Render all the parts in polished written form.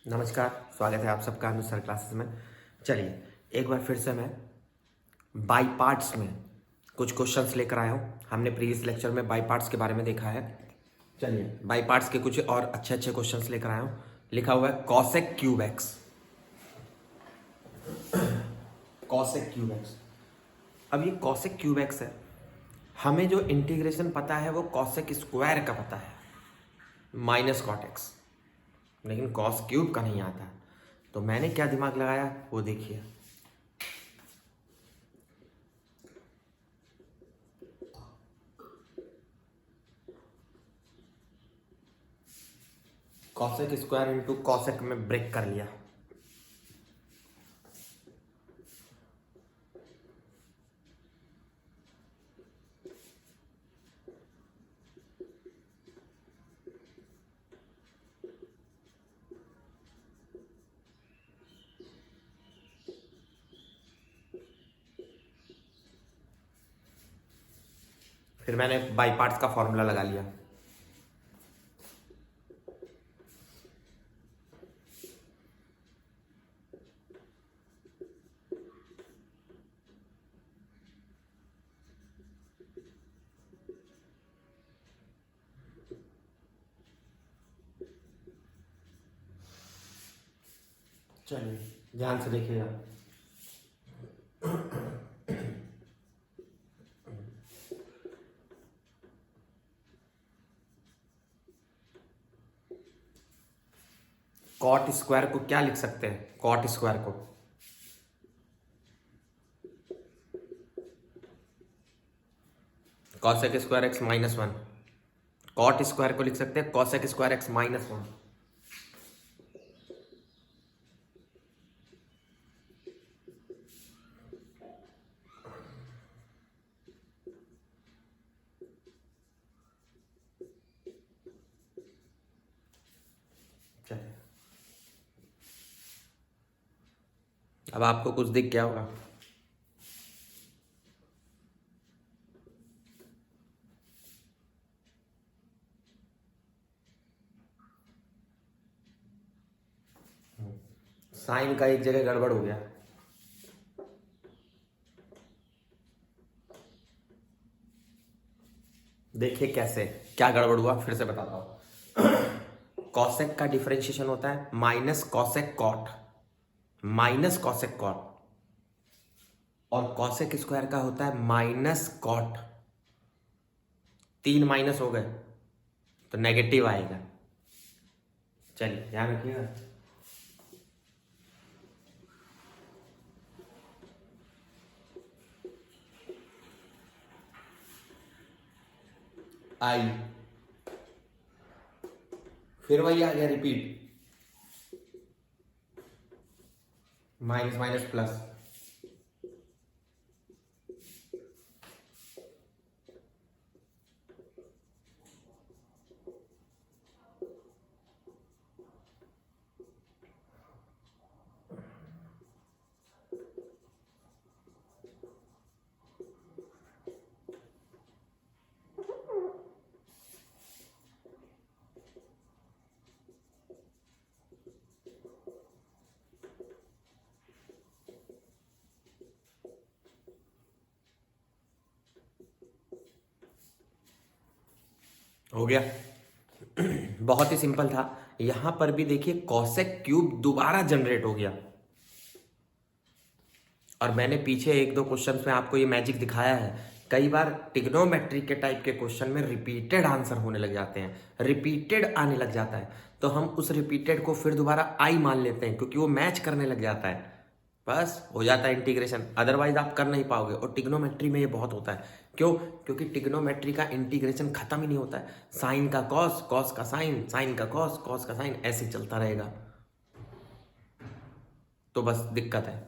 नमस्कार, स्वागत है आप सबका अनुसार क्लासेस में। चलिए एक बार फिर से मैं बाई पार्ट्स में कुछ क्वेश्चंस लेकर आया हूँ। हमने प्रीवियस लेक्चर में बाई पार्ट्स के बारे में देखा है। चलिए बाई पार्ट्स के कुछ और अच्छे अच्छे क्वेश्चंस लेकर आया हूँ। लिखा हुआ है cosec cube x. Cosec cube x, अब ये कॉसेक क्यूब एक्स है। हमें जो इंटीग्रेशन पता है वो कॉसेक स्क्वायर का पता है, माइनस कॉट एक्स, लेकिन कॉस क्यूब का नहीं आता। तो मैंने क्या दिमाग लगाया वो देखिए। कॉसेक स्क्वायर इंटू कॉसेक में ब्रेक कर लिया। फिर मैंने बाई पार्ट्स का फॉर्मूला लगा लिया। चलिए ध्यान से देखिएगा। कॉट स्क्वायर को क्या लिख सकते हैं? कॉट स्क्वायर को cosec square x minus one. Cot square को लिख सकते हैं cosec square x minus one. चलिए अब आपको कुछ दिख गया होगा। साइन का एक जगह गड़बड़ हो गया। देखिए कैसे, क्या गड़बड़ हुआ फिर से बताता हूं। कॉसेक का डिफरेंशिएशन होता है minus cosec cot, minus cosec cot, और कॉसेक स्क्वायर का होता है माइनस कॉट। तीन माइनस हो गए तो नेगेटिव आएगा। चलिए ध्यान रखिएगा। आई, फिर वही आ गया रिपीट, माइनस माइनस प्लस। हो गया। बहुत ही सिंपल था। यहां पर भी देखिए कॉसेक क्यूब दोबारा जनरेट हो गया। और मैंने पीछे एक दो क्वेश्चन में आपको ये मैजिक दिखाया है। कई बार टिग्नोमेट्री के टाइप के क्वेश्चन में रिपीटेड आंसर होने लग जाते हैं, रिपीटेड आने लग जाता है, तो हम उस रिपीटेड को फिर दोबारा आई मान लेते हैं क्योंकि वो मैच करने लग जाता है। बस हो जाता है इंटीग्रेशन, अदरवाइज आप कर नहीं पाओगे। और टिग्नोमेट्री में ये बहुत होता है। क्यों? क्योंकि टिग्नोमेट्री का इंटीग्रेशन खत्म ही नहीं होता है। साइन का कॉस, कॉस का साइन, साइन का कॉस, कॉस का साइन, ऐसे चलता रहेगा। तो बस दिक्कत है।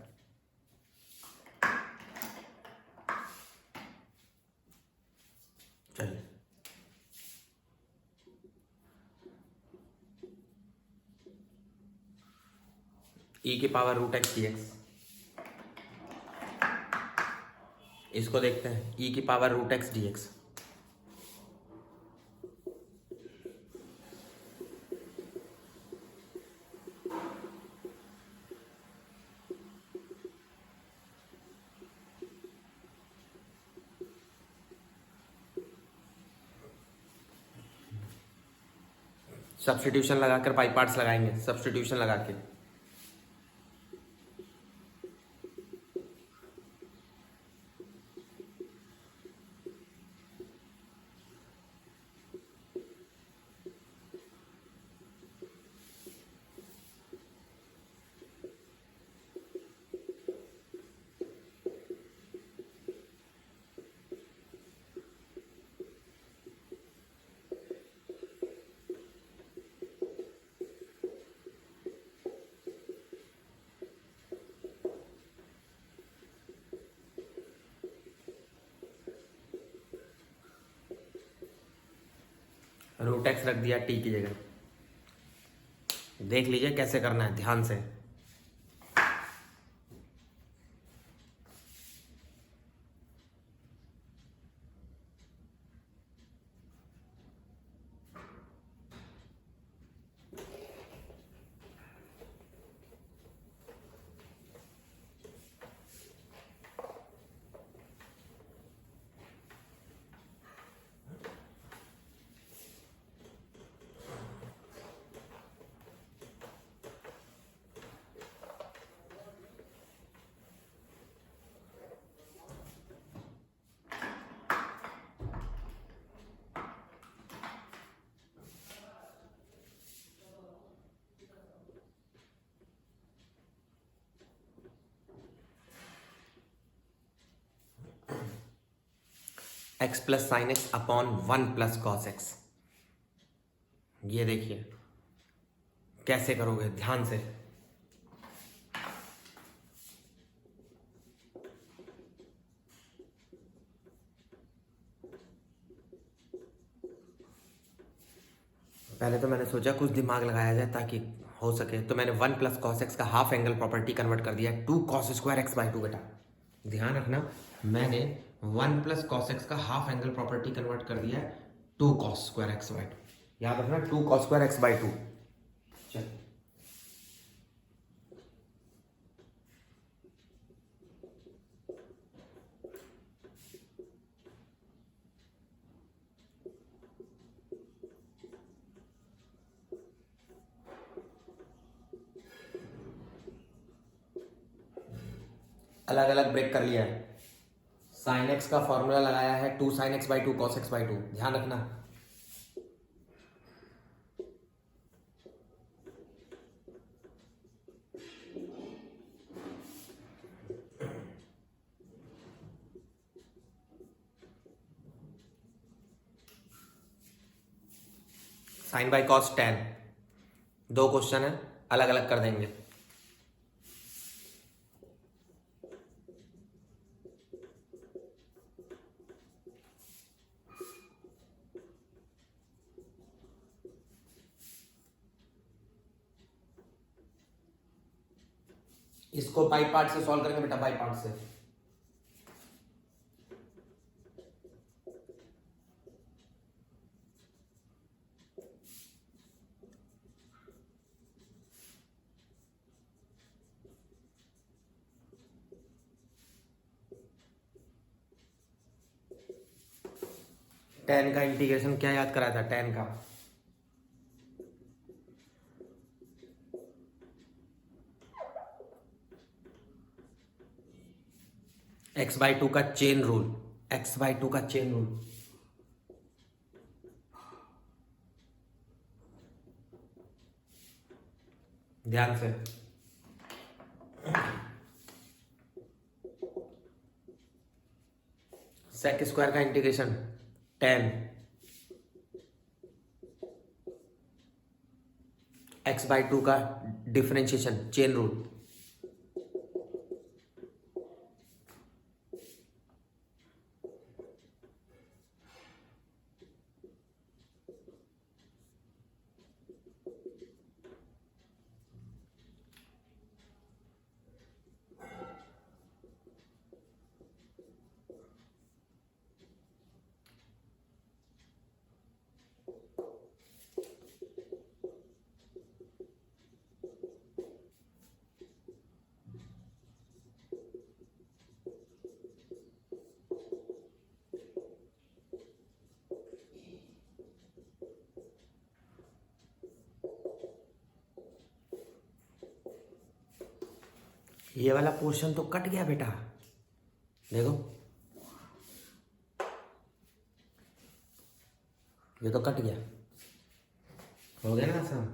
चलिए ई की power root x d x, इसको देखते हैं। ई की power root x d x, substitution लगाकर पाई पार्ट्स लगाएंगे, सब्स्टिट्यूशन लगा के। रूट एक्स रख दिया टी की जगह। देख लीजिए कैसे करना है ध्यान से। X plus sine x upon 1 plus cos x. ये देखिए कैसे करोगे ध्यान से। पहले तो मैंने सोचा कुछ दिमाग लगाया जाए ताकि हो सके, तो मैंने 1 प्लस कॉस एक्स का हाफ एंगल प्रॉपर्टी कन्वर्ट कर दिया 2 कॉस स्क्वायर एक्स बाई 2। बेटा ध्यान रखना, मैंने 1 प्लस कॉस एक्स का हाफ एंगल प्रॉपर्टी कन्वर्ट कर दिया 2 कॉस स्क्वायर एक्स बाई 2। याद रखना 2 कॉस स्क्वायर एक्स बाई 2। चल अलग अलग ब्रेक कर लिया है। साइन एक्स का फॉर्मूला लगाया है 2 sine x by 2 cos x by 2। ध्यान रखना। Sine by cos tan. 2 question है, अलग अलग कर देंगे। इसको बाई पार्ट से सॉल्व करेंगे बेटा, बाई पार्ट से। टेन का इंटीग्रेशन क्या याद कराया था? टेन का एक्स बाई 2 का चेन रूल, एक्स बाई 2 का चेन रूल। ध्यान से। सेक स्क्वायर का इंटीग्रेशन 10 एक्स बाई 2 का डिफरेंशिएशन चेन रूल। ये वाला पोर्शन तो कट गया बेटा, देखो ये तो कट गया, हो गया ना आसान।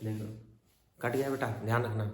देखो कट गया बेटा, ध्यान रखना।